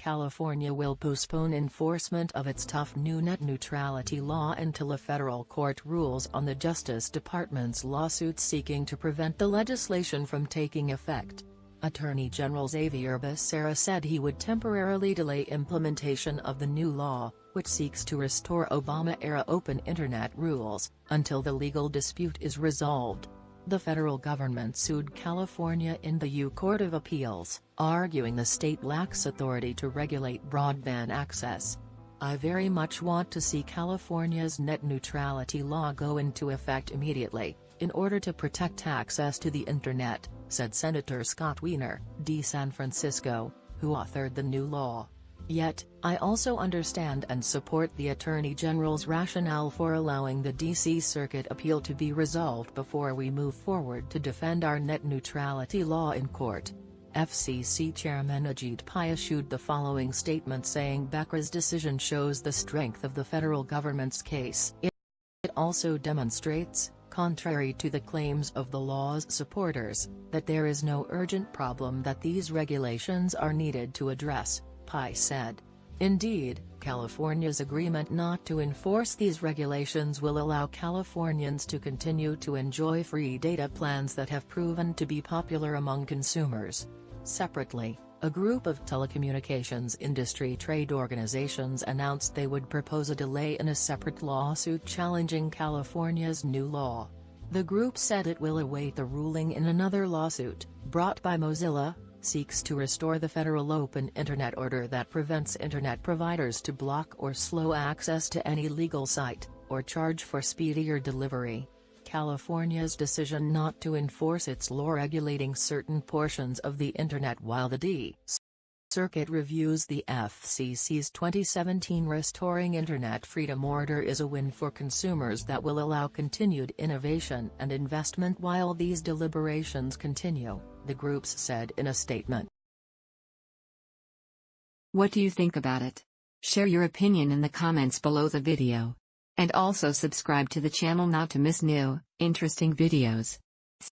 California will postpone enforcement of its tough new net neutrality law until a federal court rules on the Justice Department's lawsuit seeking to prevent the legislation from taking effect. Attorney General Xavier Becerra said he would temporarily delay implementation of the new law, which seeks to restore Obama-era open Internet rules, until the legal dispute is resolved. The federal government sued California in the U Court of Appeals, arguing the state lacks authority to regulate broadband access. "I very much want to see California's net neutrality law go into effect immediately, in order to protect access to the Internet," said Senator Scott Wiener, D. San Francisco, who authored the new law. "Yet, I also understand and support the Attorney General's rationale for allowing the D.C. Circuit appeal to be resolved before we move forward to defend our net neutrality law in court." FCC Chairman Ajit Pai issued the following statement saying Becerra's decision shows the strength of the federal government's case. It also demonstrates, contrary to the claims of the law's supporters, that there is no urgent problem that these regulations are needed to address, Pai said. Indeed, California's agreement not to enforce these regulations will allow Californians to continue to enjoy free data plans that have proven to be popular among consumers. Separately, a group of telecommunications industry trade organizations announced they would propose a delay in a separate lawsuit challenging California's new law. The group said it will await the ruling in another lawsuit, brought by Mozilla, seeks to restore the federal open Internet order that prevents Internet providers to block or slow access to any legal site, or charge for speedier delivery. California's decision not to enforce its law regulating certain portions of the Internet while the D. Circuit reviews the FCC's 2017 Restoring Internet Freedom Order is a win for consumers that will allow continued innovation and investment while these deliberations continue, the groups said in a statement. What do you think about it? Share your opinion in the comments below the video. And also subscribe to the channel not to miss new, interesting videos.